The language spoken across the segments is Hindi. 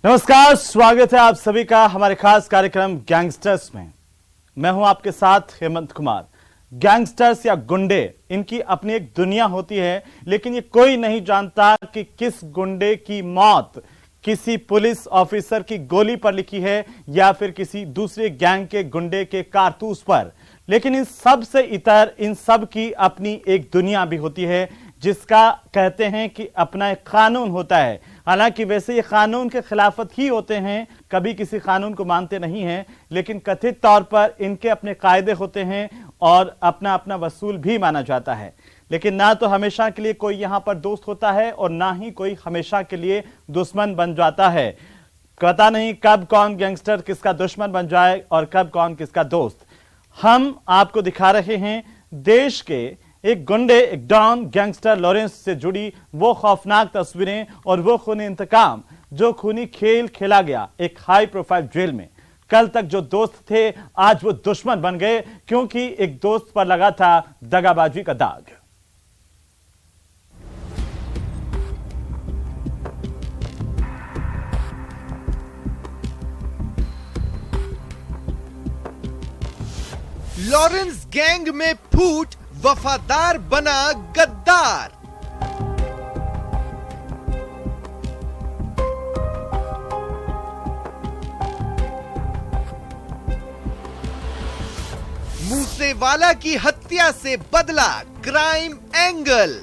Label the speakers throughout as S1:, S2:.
S1: नमस्कार, स्वागत है आप सभी का हमारे खास कार्यक्रम गैंगस्टर्स में। मैं हूं आपके साथ हेमंत कुमार। गैंगस्टर्स या गुंडे, इनकी अपनी एक दुनिया होती है, लेकिन ये कोई नहीं जानता कि किस गुंडे की मौत किसी पुलिस ऑफिसर की गोली पर लिखी है या फिर किसी दूसरे गैंग के गुंडे के कारतूस पर। लेकिन इन सब से इतर इन सब की अपनी एक दुनिया भी होती है, जिसका कहते हैं कि अपना एक कानून होता है। हालांकि वैसे ये कानून के खिलाफत ही होते हैं, कभी किसी कानून को मानते नहीं हैं, लेकिन कथित तौर पर इनके अपने कायदे होते हैं और अपना अपना वसूल भी माना जाता है। लेकिन ना तो हमेशा के लिए कोई यहां पर दोस्त होता है और ना ही कोई हमेशा के लिए दुश्मन बन जाता है। पता नहीं कब कौन गैंगस्टर किसका दुश्मन बन जाए और कब कौन किसका दोस्त। हम आपको दिखा रहे हैं देश के एक गुंडे, एक डॉन गैंगस्टर लॉरेंस से जुड़ी वो खौफनाक तस्वीरें और वो खूनी इंतकाम जो खूनी खेल खेला गया एक हाई प्रोफाइल जेल में। कल तक जो दोस्त थे आज वो दुश्मन बन गए, क्योंकि एक दोस्त पर लगा था दगाबाजी का दाग।
S2: लॉरेंस गैंग में फूट, वफादार बना गद्दार। मूसेवाला की हत्या से बदला क्राइम एंगल।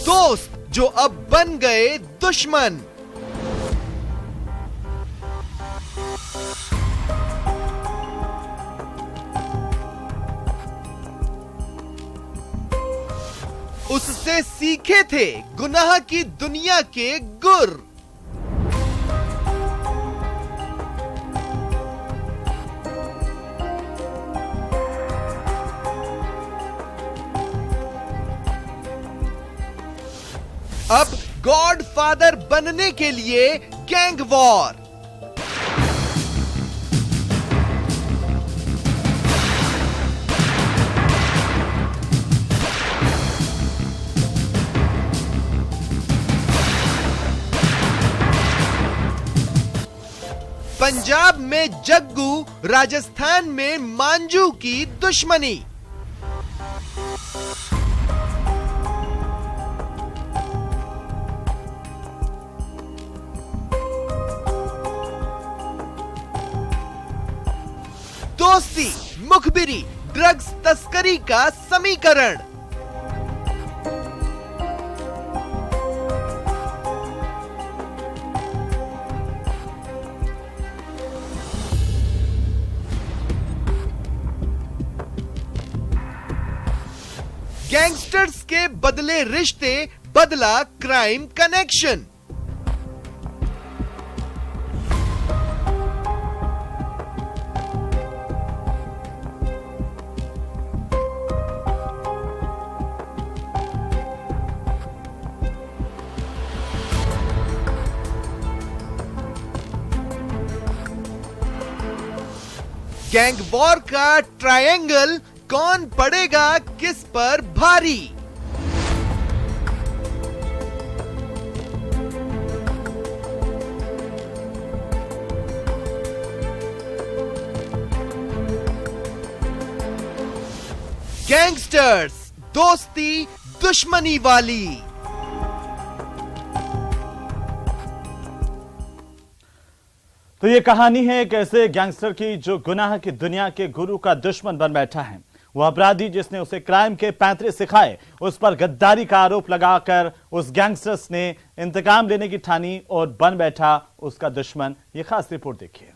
S2: दोस्त जो अब बन गए दुश्मन। उससे सीखे थे गुनाह की दुनिया के गुर। अब गॉड फादर बनने के लिए गैंग वॉर। पंजाब में जग्गू, राजस्थान में मांझू की दुश्मनी। दोस्ती, मुखबिरी, ड्रग्स तस्करी का समीकरण। गैंगस्टर्स के बदले रिश्ते, बदला क्राइम कनेक्शन। गैंग वॉर का ट्रायंगल, कौन पड़ेगा किस पर भारी। गैंगस्टर्स, दोस्ती दुश्मनी वाली।
S1: तो ये कहानी है एक ऐसे गैंगस्टर की जो गुनाह की दुनिया के गुरु का दुश्मन बन बैठा है। वो अपराधी जिसने उसे क्राइम के पैंतरे सिखाए, उस पर गद्दारी का आरोप लगाकर उस गैंगस्टर्स ने इंतकाम लेने की ठानी और बन बैठा उसका दुश्मन। ये खास रिपोर्ट देखिए।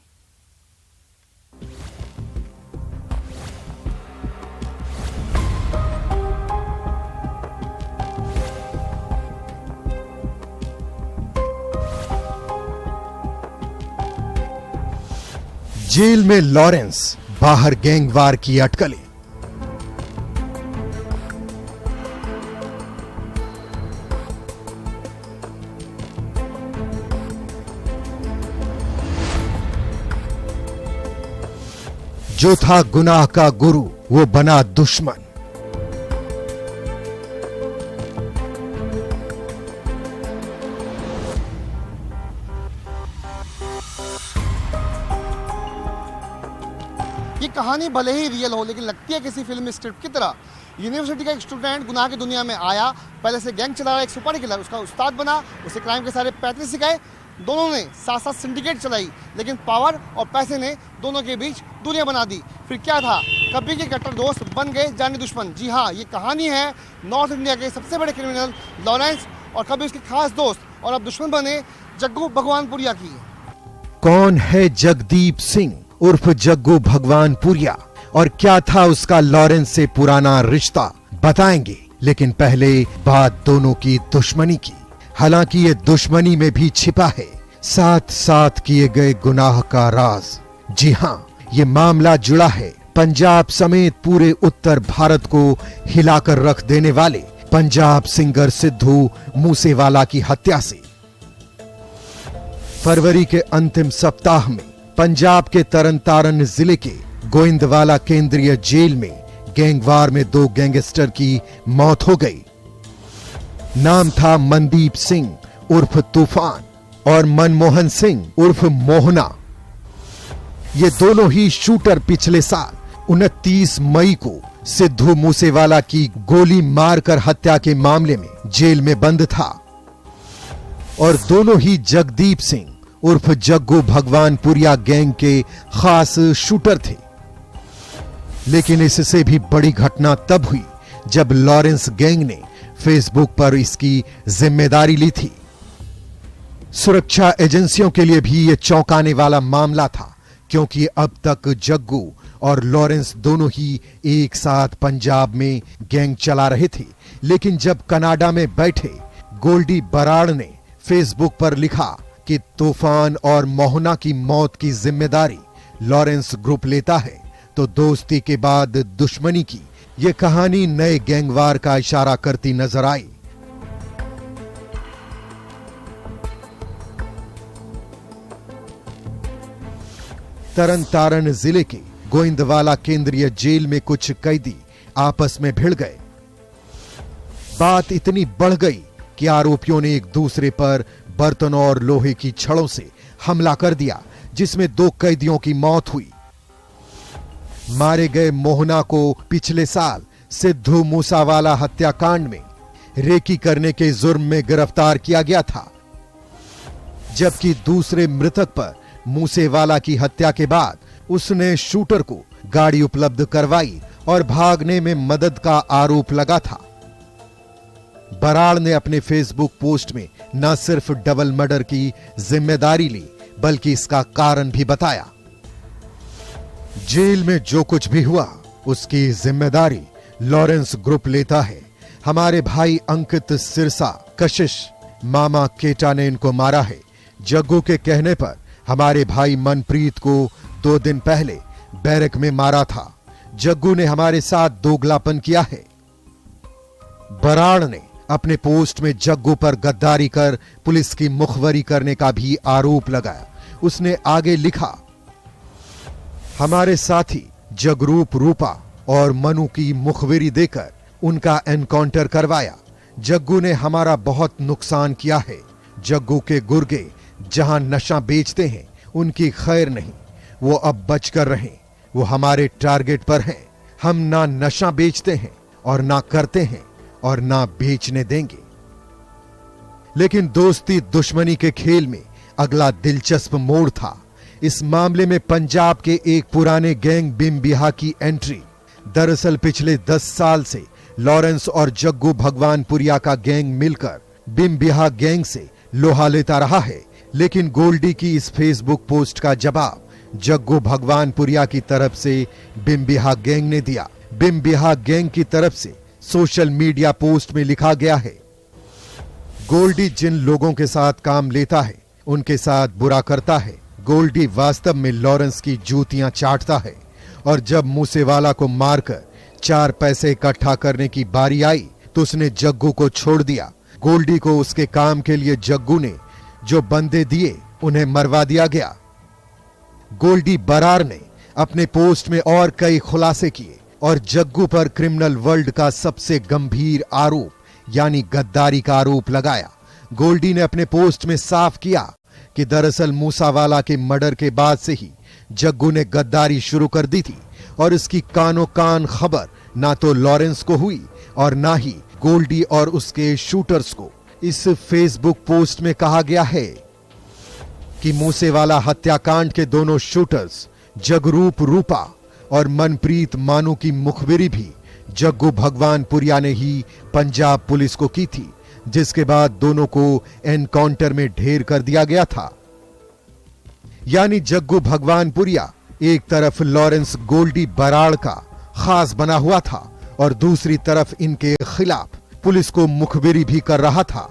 S3: जेल में लॉरेंस, बाहर गैंगवार की अटकलें। जो था गुनाह का गुरु वो बना दुश्मन।
S4: ये कहानी भले ही रियल हो लेकिन लगती है किसी फिल्म स्क्रिप्ट की तरह। यूनिवर्सिटी का एक स्टूडेंट गुनाह की दुनिया में आया, पहले से गैंग चला रहा एक सुपारी किलर, उसका उस्ताद बना, उसे क्राइम के सारे पैतरे सिखाए। दोनों ने साथ साथ सिंडिकेट चलाई, लेकिन पावर और पैसे ने दोनों के बीच दूरियां बना दी। फिर क्या था, कभी के कट्टर दोस्त बन गए जानी दुश्मन। जी हाँ, ये कहानी है नॉर्थ इंडिया के सबसे बड़े क्रिमिनल लॉरेंस और कभी उसके खास दोस्त और अब दुश्मन बने जग्गू भगवानपुरिया की।
S3: कौन है जगदीप सिंह उर्फ जग्गू भगवानपुरिया और क्या था उसका लॉरेंस से पुराना रिश्ता, बताएंगे। लेकिन पहले बात दोनों की दुश्मनी की। हालांकि ये दुश्मनी में भी छिपा है साथ साथ किए गए गुनाह का राज। जी हां, ये मामला जुड़ा है पंजाब समेत पूरे उत्तर भारत को हिलाकर रख देने वाले पंजाब सिंगर सिद्धू मूसेवाला की हत्या से। फरवरी के अंतिम सप्ताह में पंजाब के तरनतारन जिले के गोइंदवाला केंद्रीय जेल में गैंगवार में 2 गैंगस्टर की मौत हो गई। नाम था मनदीप सिंह उर्फ तूफान और मनमोहन सिंह उर्फ मोहना। ये दोनों ही शूटर पिछले साल 29 मई को सिद्धू मूसेवाला की गोली मारकर हत्या के मामले में जेल में बंद था और दोनों ही जगदीप सिंह उर्फ जग्गू भगवानपुरिया गैंग के खास शूटर थे। लेकिन इससे भी बड़ी घटना तब हुई जब लॉरेंस गैंग ने फेसबुक पर इसकी जिम्मेदारी ली थी। सुरक्षा एजेंसियों के लिए भी यह चौंकाने वाला मामला था, क्योंकि अब तक जग्गू और लॉरेंस दोनों ही एक साथ पंजाब में गैंग चला रहे थे। लेकिन जब कनाडा में बैठे गोल्डी बराड़ ने फेसबुक पर लिखा कि तूफान और मोहना की मौत की जिम्मेदारी लॉरेंस ग्रुप लेता है, तो दोस्ती के बाद दुश्मनी की यह कहानी नए गैंगवार का इशारा करती नजर आई। तरनतारन जिले के गोइंदवाला केंद्रीय जेल में कुछ कैदी आपस में भिड़ गए। बात इतनी बढ़ गई कि आरोपियों ने एक दूसरे पर बर्तनों और लोहे की छड़ों से हमला कर दिया, जिसमें 2 कैदियों की मौत हुई। मारे गए मोहना को पिछले साल सिद्धू मूसावाला हत्याकांड में रेकी करने के जुर्म में गिरफ्तार किया गया था, जबकि दूसरे मृतक पर मूसेवाला की हत्या के बाद उसने शूटर को गाड़ी उपलब्ध करवाई और भागने में मदद का आरोप लगा था। बराड़ ने अपने फेसबुक पोस्ट में न सिर्फ डबल मर्डर की जिम्मेदारी ली, बल्कि इसका कारण भी बताया। जेल में जो कुछ भी हुआ उसकी जिम्मेदारी लॉरेंस ग्रुप लेता है। हमारे भाई अंकित सिरसा, कशिश, मामा केटा ने इनको मारा है। जग्गू के कहने पर हमारे भाई मनप्रीत को 2 दिन पहले बैरक में मारा था। जग्गू ने हमारे साथ दोगलापन किया है। बराड़ ने अपने पोस्ट में जग्गू पर गद्दारी कर पुलिस की मुखबरी करने का भी आरोप लगाया। उसने आगे लिखा, हमारे साथी जगरूप रूपा और मनु की मुखबिरी देकर उनका एनकाउंटर करवाया। जग्गू ने हमारा बहुत नुकसान किया है। जग्गू के गुर्गे जहां नशा बेचते हैं उनकी खैर नहीं, वो अब बचकर रहें। वो हमारे टारगेट पर हैं। हम ना नशा बेचते हैं और ना करते हैं और ना बेचने देंगे। लेकिन दोस्ती दुश्मनी के खेल में अगला दिलचस्प मोड़ था। इस मामले में पंजाब के एक पुराने गैंग बिम्बिहा की एंट्री। दरअसल पिछले 10 साल से लॉरेंस और जग्गू भगवानपुरिया का गैंग मिलकर बिम्बिहा गैंग से लोहा लेता रहा है। लेकिन गोल्डी की इस फेसबुक पोस्ट का जवाब जग्गू भगवानपुरिया की तरफ से बिम्बिहा गैंग ने दिया। बिम्बिहा गैंग की तरफ से सोशल मीडिया पोस्ट में लिखा गया है, गोल्डी जिन लोगों के साथ काम लेता है उनके साथ बुरा करता है। गोल्डी वास्तव में लॉरेंस की जूतियां चाटता है और जब मूसेवाला को मारकर 4 पैसे इकट्ठा करने की बारी आई तो उसने जग्गू को छोड़ दिया। गोल्डी को उसके काम के लिए जग्गू ने जो बंदे दिए उन्हें मरवा दिया गया। गोल्डी बराड़ ने अपने पोस्ट में और कई खुलासे किए और जग्गू पर क्रिमिनल वर्ल्ड का सबसे गंभीर आरोप यानी गद्दारी का आरोप लगाया। गोल्डी ने अपने पोस्ट में साफ किया कि दरअसल मूसावाला के मर्डर के बाद से ही जग्गू ने गद्दारी शुरू कर दी थी और इसकी कानो कान खबर ना तो लॉरेंस को हुई और ना ही गोल्डी और उसके शूटर्स को। इस फेसबुक पोस्ट में कहा गया है कि मूसेवाला हत्याकांड के दोनों शूटर्स जगरूप रूपा और मनप्रीत मानू की मुखबिरी भी जग्गू भगवानपुरिया ने ही पंजाब पुलिस को की थी, जिसके बाद दोनों को एनकाउंटर में ढेर कर दिया गया था। यानी जग्गू भगवानपुरिया एक तरफ लॉरेंस गोल्डी बराड़ का खास बना हुआ था और दूसरी तरफ इनके खिलाफ पुलिस को मुखबिरी भी कर रहा था।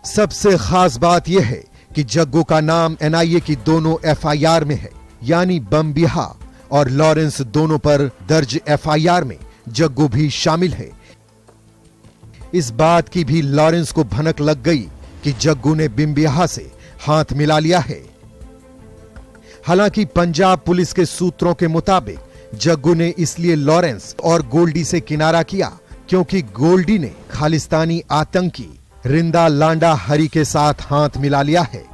S3: सबसे खास बात यह है कि जग्गू का नाम एनआईए की दोनों एफआईआर में है, यानी बमबिहा और लॉरेंस दोनों पर दर्ज एफआईआर में जग्गू भी शामिल है। इस बात की भी लॉरेंस को भनक लग गई कि जग्गू ने बमबिहा से हाथ मिला लिया है। हालांकि पंजाब पुलिस के सूत्रों के मुताबिक जग्गू ने इसलिए लॉरेंस और गोल्डी से किनारा किया क्योंकि गोल्डी ने खालिस्तानी आतंकी रिंदा लांडा हरी के साथ हाथ मिला लिया है।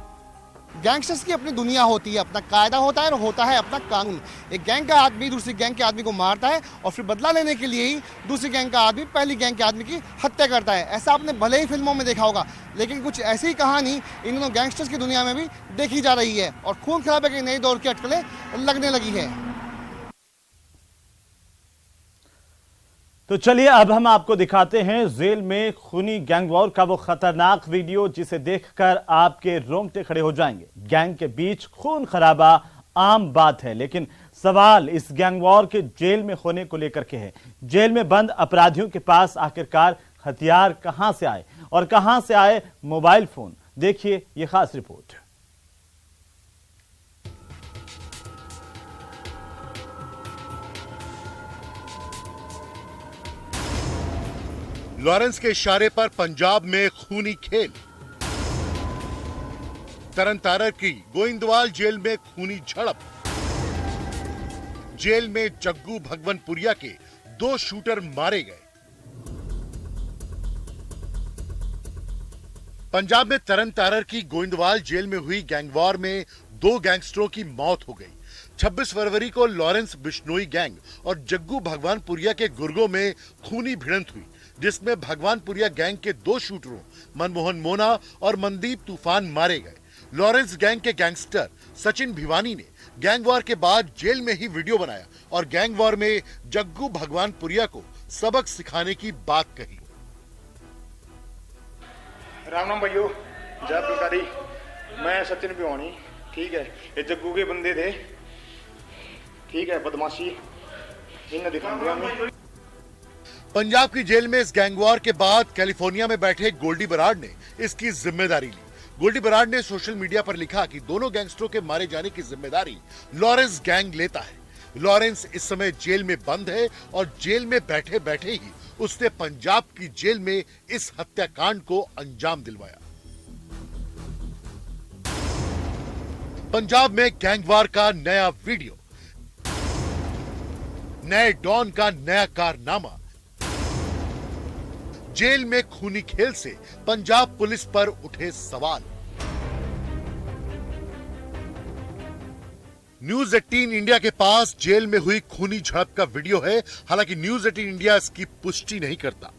S4: गैंगस्टर्स की अपनी दुनिया होती है, अपना कायदा होता है और होता है अपना कानून। एक गैंग का आदमी दूसरी गैंग के आदमी को मारता है और फिर बदला लेने के लिए ही दूसरी गैंग का आदमी पहली गैंग के आदमी की हत्या करता है। ऐसा आपने भले ही फिल्मों में देखा होगा, लेकिन कुछ ऐसी ही कहानी इन दोनों गैंगस्टर्स की दुनिया में भी देखी जा रही है और खून खराबे की नई दौर की अटकलें लगने लगी है।
S1: तो चलिए अब हम आपको दिखाते हैं जेल में खूनी गैंग वॉर का वो खतरनाक वीडियो जिसे देखकर आपके रोंगटे खड़े हो जाएंगे। गैंग के बीच खून खराबा आम बात है, लेकिन सवाल इस गैंग वॉर के जेल में होने को लेकर के है। जेल में बंद अपराधियों के पास आखिरकार हथियार कहां से आए और कहां से आए मोबाइल फोन, देखिए ये खास रिपोर्ट।
S5: लॉरेंस के इशारे पर पंजाब में खूनी खेल। तरन तारर की गोइंदवाल जेल में खूनी झड़प। जेल में जग्गू भगवानपुरिया के 2 शूटर मारे गए। पंजाब में तरन तारर की गोइंदवाल जेल में हुई गैंगवॉर में 2 गैंगस्टरों की मौत हो गई। 26 फरवरी को लॉरेंस बिश्नोई गैंग और जग्गू भगवानपुरिया के गुर्गों में खूनी भिड़ंत हुई, जिसमें भगवानपुरिया गैंग के 2 शूटरों मनमोहन मोना और मनदीप तूफान मारे गए। लॉरेंस गैंग के गैंगस्टर सचिन भिवानी ने गैंग वॉर के बाद जेल में ही वीडियो बनाया और गैंग वॉर में जग्गू भगवानपुरिया को सबक सिखाने की बात कही।
S6: राम राम भाइयों, जय पिलकारी। मैं सचिन भिवानी, ठीक है। ये जग्गू के बंदे थे, ठीक है। बदमाशी इन्हें दिखा दिया हमें।
S5: पंजाब की जेल में इस गैंगवॉर के बाद कैलिफोर्निया में बैठे गोल्डी बराड़ ने इसकी जिम्मेदारी ली। गोल्डी बराड़ ने सोशल मीडिया पर लिखा कि दोनों गैंगस्टरों के मारे जाने की जिम्मेदारी लॉरेंस गैंग लेता है। लॉरेंस इस समय जेल में बंद है और जेल में बैठे बैठे ही उसने पंजाब की जेल में इस हत्याकांड को अंजाम दिलवाया। पंजाब में गैंगवॉर का नया वीडियो, नए डॉन का नया कारनामा, जेल में खूनी खेल से पंजाब पुलिस पर उठे सवाल। न्यूज 18 इंडिया के पास जेल में हुई खूनी झड़प का वीडियो है। हालांकि न्यूज 18 इंडिया इसकी पुष्टि नहीं करता।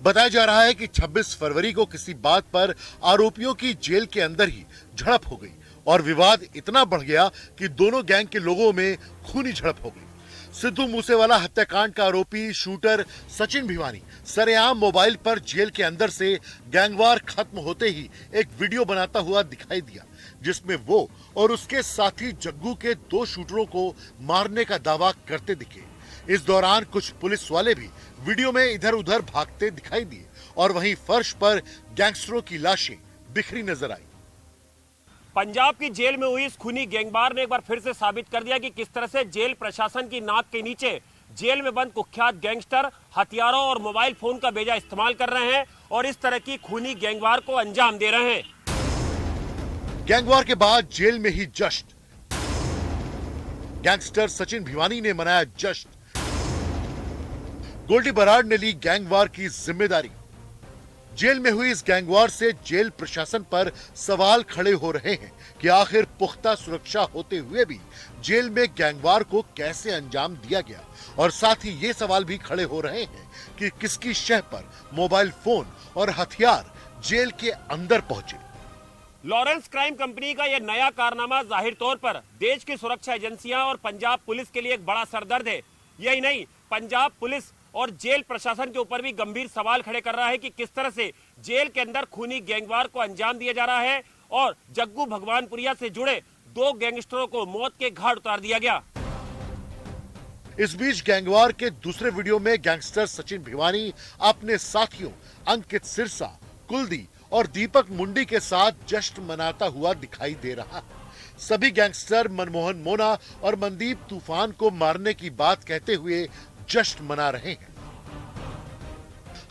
S5: बताया जा रहा है कि 26 फरवरी को किसी बात पर आरोपियों की जेल के अंदर ही झड़प हो गई और विवाद इतना बढ़ गया कि दोनों गैंग के लोगों में खूनी झड़प हो गई। सिद्धू मूसेवाला हत्याकांड का आरोपी शूटर सचिन भिवानी सरेआम मोबाइल पर जेल के अंदर से गैंगवार खत्म होते ही एक वीडियो बनाता हुआ दिखाई दिया, जिसमें वो और उसके साथी जग्गू के 2 शूटरों को मारने का दावा करते दिखे। इस दौरान कुछ पुलिस वाले भी वीडियो में इधर उधर भागते दिखाई दिए और वहीं फर्श पर गैंगस्टरों की लाशें बिखरी नजर आई।
S7: पंजाब की जेल में हुई इस खूनी गैंगवार ने एक बार फिर से साबित कर दिया कि किस तरह से जेल प्रशासन की नाक के नीचे जेल में बंद कुख्यात गैंगस्टर हथियारों और मोबाइल फोन का बेजा इस्तेमाल कर रहे हैं और इस तरह की खूनी गैंगवार को अंजाम दे रहे हैं।
S5: गैंगवार के बाद जेल में ही जश्न। गैंगस्टर सचिन भिवानी ने मनाया जश्न। गोल्डी बराड़ ने ली गैंगवार की जिम्मेदारी। जेल में हुई इस गैंगवार से जेल प्रशासन पर सवाल खड़े हो रहे हैं कि आखिर पुख्ता सुरक्षा होते हुए भी जेल में गैंगवार को कैसे अंजाम दिया गया, और साथ ही ये सवाल भी खड़े हो रहे हैं कि किसकी शह पर मोबाइल फोन और हथियार जेल के अंदर पहुंचे।
S7: लॉरेंस क्राइम कंपनी का यह नया कारनामा जाहिर तौर पर देश की सुरक्षा एजेंसियां और पंजाब पुलिस के लिए एक बड़ा सरदर्द है। यही नहीं, पंजाब पुलिस और जेल प्रशासन के ऊपर भी गंभीर सवाल खड़े कर रहा है कि किस तरह से जेल के अंदर खूनी गैंगवार को अंजाम दिया जा रहा है और जग्गू भगवानपुरिया से जुड़े 2 गैंगस्टरों को मौत के घाट उतार दिया गया।
S5: इस बीच गैंगवार के दूसरे वीडियो में गैंगस्टर सचिन भिवानी अपने साथियों अंकित सिरसा, कुलदीप और दीपक मुंडी के साथ जश्न मनाता हुआ दिखाई दे रहा है। सभी गैंगस्टर मनमोहन मोना और मनदीप तूफान को मारने की बात कहते हुए जश्न मना रहे हैं।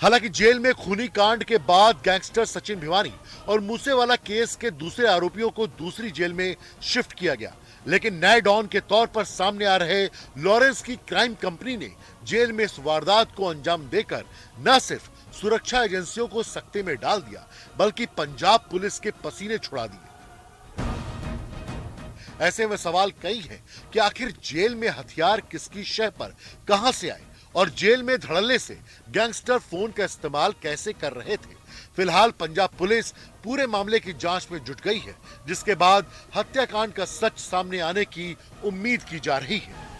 S5: हालांकि जेल में खूनी कांड के बाद गैंगस्टर सचिन भिवानी और मूसेवाला केस के दूसरे आरोपियों को दूसरी जेल में शिफ्ट किया गया, लेकिन नए डॉन के तौर पर सामने आ रहे लॉरेंस की क्राइम कंपनी ने जेल में इस वारदात को अंजाम देकर न सिर्फ सुरक्षा एजेंसियों को सकते में डाल दिया, बल्कि पंजाब पुलिस के पसीने छुड़ा दिए। ऐसे में सवाल कई हैं कि आखिर जेल में हथियार किसकी शह पर कहां से आए और जेल में धड़ल्ले से गैंगस्टर फोन का इस्तेमाल कैसे कर रहे थे। फिलहाल पंजाब पुलिस पूरे मामले की जांच में जुट गई है, जिसके बाद हत्याकांड का सच सामने आने की उम्मीद की जा रही है।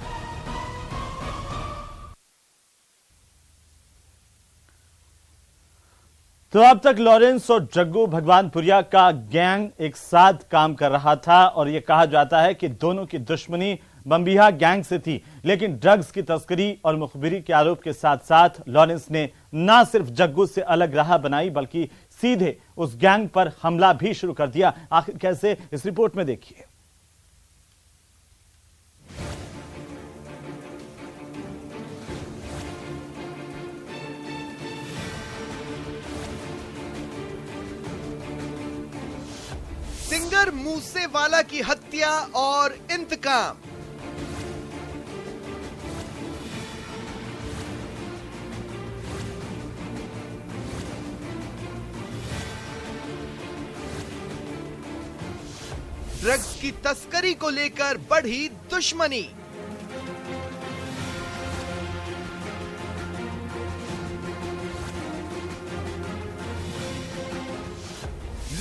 S1: तो अब तक लॉरेंस और जग्गू भगवानपुरिया का गैंग एक साथ काम कर रहा था और यह कहा जाता है कि दोनों की दुश्मनी बम्बिहा गैंग से थी, लेकिन ड्रग्स की तस्करी और मुखबिरी के आरोप के साथ साथ लॉरेंस ने न सिर्फ जग्गू से अलग राह बनाई बल्कि सीधे उस गैंग पर हमला भी शुरू कर दिया। आखिर कैसे, इस रिपोर्ट में देखिए।
S2: सिंगर मूसेवाला की हत्या और इंतकाम। ड्रग्स की तस्करी को लेकर बढ़ी दुश्मनी।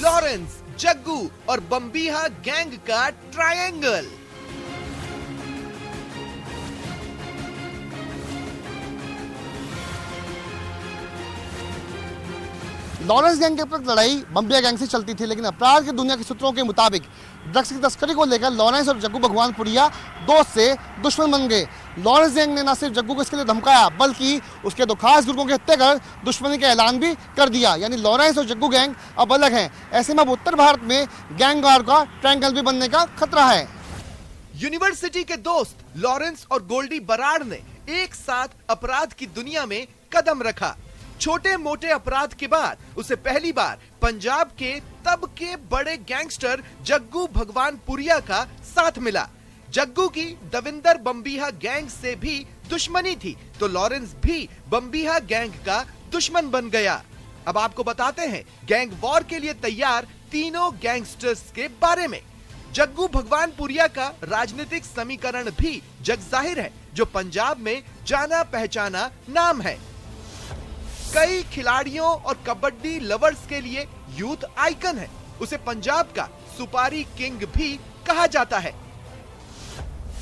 S2: लॉरेंस, जग्गू और बम्बिहा गैंग का ट्रायंगल।
S4: लॉरेंस गैंग के ऊपर लड़ाई बम्बिया गैंग से चलती थी, लेकिन अपराध की दुनिया के सूत्रों के मुताबिक ड्रग्स की तस्करी को लेकर लॉरेंस और जग्गू भगवानपुरिया दोस्त से दुश्मन बन गए। लॉरेंस गैंग ने न सिर्फ जग्गू को इसके लिए धमकाया बल्कि उसके 2 खास गुर्गों की हत्या कर दुश्मनी का ऐलान भी कर दिया। यानी लॉरेंस और जग्गू गैंग अब अलग हैं। ऐसे में अब उत्तर भारत में गैंगवार का ट्रायंगल भी बनने का खतरा है।
S2: यूनिवर्सिटी के दोस्त लॉरेंस और गोल्डी बराड़ ने एक साथ अपराध की दुनिया में कदम रखा। छोटे मोटे अपराध के बाद उसे पहली बार पंजाब के तब के बड़े गैंगस्टर जग्गू भगवानपुरिया का साथ मिला। जग्गू की दविंदर बम्बिहा गैंग से भी दुश्मनी थी, तो लॉरेंस भी बम्बिहा गैंग का दुश्मन बन गया। अब आपको बताते हैं गैंग वॉर के लिए तैयार तीनों गैंगस्टर्स के बारे में। जग्गू भगवानपुरिया का राजनीतिक समीकरण भी जग जाहिर है, जो पंजाब में जाना पहचाना नाम है। कई खिलाड़ियों और कबड्डी लवर्स के लिए यूथ आइकन है। उसे पंजाब का सुपारी किंग भी कहा जाता है।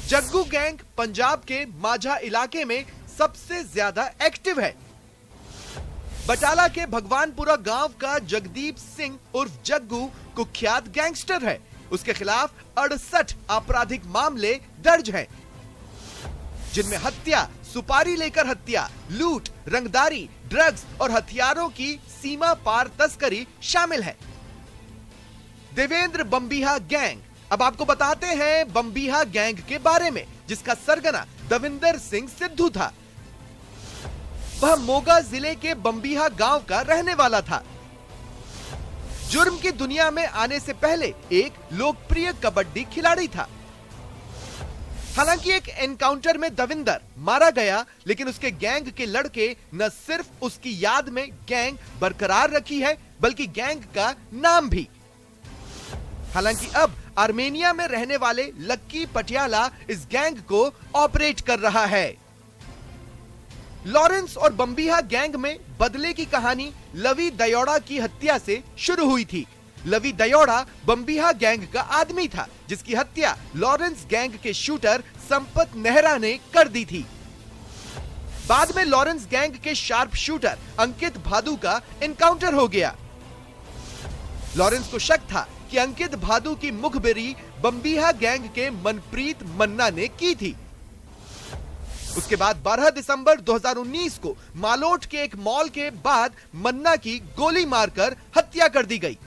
S2: जग्गू गैंग पंजाब के माझा इलाके में सबसे ज्यादा एक्टिव है। बटाला के भगवानपुरा गांव का जगदीप सिंह उर्फ जग्गू कुख्यात गैंगस्टर है। उसके खिलाफ 68 आपराधिक मामले दर्ज हैं, जिनमें हत्या, सुपारी लेकर हत्या, लूट, रंगदारी, ड्रग्स और हथियारों की सीमा पार तस्करी शामिल है। देवेंद्र बम्बिहा गैंग। अब आपको बताते हैं बम्बिहा गैंग के बारे में, जिसका सरगना दविंदर सिंह सिद्धू था। वह मोगा जिले के बम्बिहा गांव का रहने वाला था। जुर्म की दुनिया में आने से पहले एक लोकप्रिय कबड्डी खिलाड़ी था। हालांकि एक एनकाउंटर में दविंदर मारा गया, लेकिन उसके गैंग के लड़के न सिर्फ उसकी याद में गैंग बरकरार रखी है, बल्कि गैंग का नाम भी। हालांकि अब आर्मेनिया में रहने वाले लक्की पटियाला इस गैंग को ऑपरेट कर रहा है। लॉरेंस और बम्बिहा गैंग में बदले की कहानी लवी दयोड़ा की हत्या से शुरू हुई थी। लवी दयोड़ा बम्बिहा गैंग का आदमी था, जिसकी हत्या लॉरेंस गैंग के शूटर संपत नेहरा ने कर दी थी। बाद में लॉरेंस गैंग के शार्प शूटर अंकित भादु का एनकाउंटर हो गया। लॉरेंस को शक था कि अंकित भादु की मुखबिरी बम्बिहा गैंग के मनप्रीत मन्ना ने की थी। उसके बाद 12 दिसंबर 2019 को मालोट के एक मॉल के बाद मन्ना की गोली मारकर हत्या कर दी गई।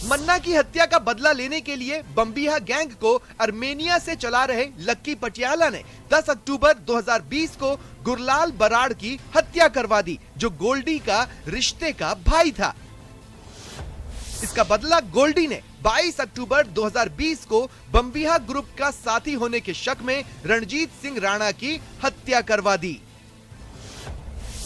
S2: मन्ना की हत्या का बदला लेने के लिए बम्बिहा गैंग को आर्मेनिया से चला रहे लक्की पटियाला ने 10 अक्टूबर 2020 को गुरलाल बराड़ की हत्या करवा दी, जो गोल्डी का रिश्ते का भाई था। इसका बदला गोल्डी ने 22 अक्टूबर 2020 को बम्बिहा ग्रुप का साथी होने के शक में रणजीत सिंह राणा की हत्या करवा दी।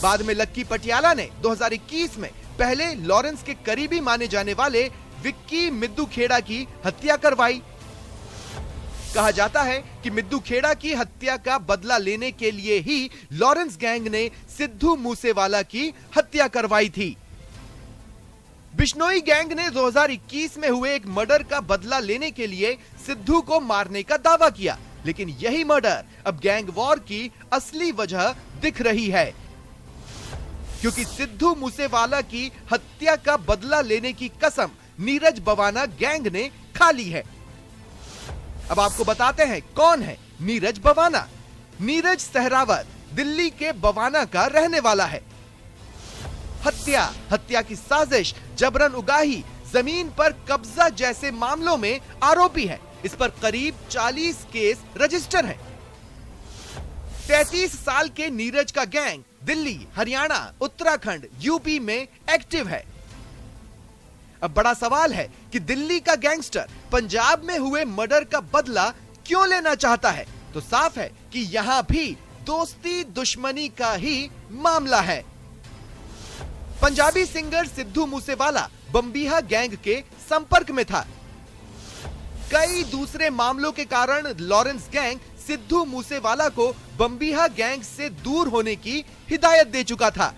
S2: बाद में लक्की पटियाला ने 2021 में पहले लॉरेंस के करीबी माने जाने वाले विक्की मिद्दू खेड़ा की हत्या करवाई। कहा जाता है कि मिद्दू खेड़ा की हत्या का बदला लेने के लिए ही लॉरेंस गैंग ने सिद्धू मूसेवाला की हत्या करवाई थी। बिश्नोई गैंग ने 2021 में हुए एक मर्डर का बदला लेने के लिए सिद्धू को मारने का दावा किया, लेकिन यही मर्डर अब गैंग वॉर की असली वजह दिख रही है, क्योंकि सिद्धू मूसेवाला की हत्या का बदला लेने की कसम नीरज बवाना गैंग ने खा ली है। अब आपको बताते हैं कौन है नीरज बवाना। नीरज सहरावत दिल्ली के बवाना का रहने वाला है। हत्या की साजिश, जबरन उगाही, जमीन पर कब्जा जैसे मामलों में आरोपी है। इस पर करीब 40 केस रजिस्टर हैं। 33 साल के नीरज का गैंग दिल्ली, हरियाणा, उत्तराखंड, यूपी में एक्टिव है। अब बड़ा सवाल है कि दिल्ली का गैंगस्टर पंजाब में हुए मर्डर का बदला क्यों लेना चाहता है? तो साफ है कि यहां भी दोस्ती दुश्मनी का ही मामला है। पंजाबी सिंगर सिद्धू मूसेवाला बम्बिहा गैंग के संपर्क में था। कई दूसरे मामलों के कारण लॉरेंस गैंग सिद्धू मूसेवाला को बम्बिहा गैंग से दूर होने की हिदायत दे चुका था,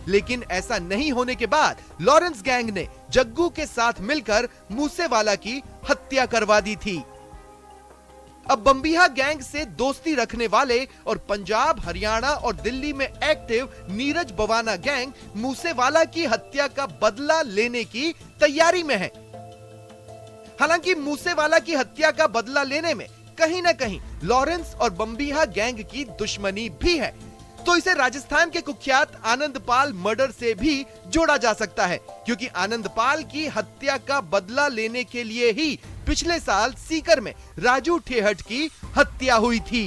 S2: लेकिन ऐसा नहीं होने के बाद लॉरेंस गैंग ने जग्गू के साथ मिलकर मूसेवाला की हत्या करवा दी थी। अब बम्बिहा गैंग से दोस्ती रखने वाले और पंजाब, हरियाणा और दिल्ली में एक्टिव नीरज बवाना गैंग मूसेवाला की हत्या का बदला लेने की तैयारी में है। हालांकि मूसेवाला की हत्या का बदला लेने में कहीं ना कहीं लॉरेंस और बम्बिहा गैंग की दुश्मनी भी है, तो इसे राजस्थान के कुख्यात आनंदपाल मर्डर से भी जोड़ा जा सकता है, क्योंकि आनंदपाल की हत्या का बदला लेने के लिए ही पिछले साल सीकर में राजू ठेहट की हत्या हुई थी।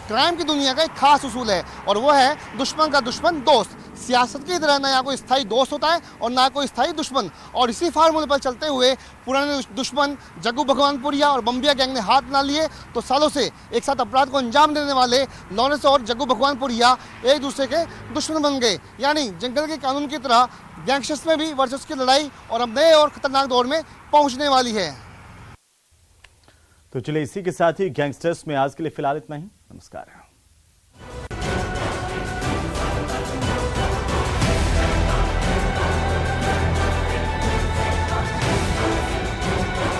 S4: क्राइम की दुनिया का एक खास उसूल है, और वो है दुश्मन का दुश्मन दोस्त। सियासत की तरह ना कोई स्थायी दोस्त होता है और ना कोई स्थायी दुश्मन, और इसी फार्मूले पर चलते हुए पुराने दुश्मन जग्गू भगवानपुरिया और बम्बिया गैंग ने हाथ ना लिए, तो सालों से एक साथ अपराध को अंजाम देने वाले लॉरेंस और जग्गू भगवानपुरिया एक दूसरे के दुश्मन बन गए। यानी जंगल के कानून की तरह गैंगस्टर्स में भी वर्चस्व की लड़ाई और अब नए और खतरनाक दौर में पहुंचने वाली है।
S1: तो चलिए इसी के साथ ही गैंगस्टर्स में आज के लिए फिलहाल इतना ही। नमस्कार।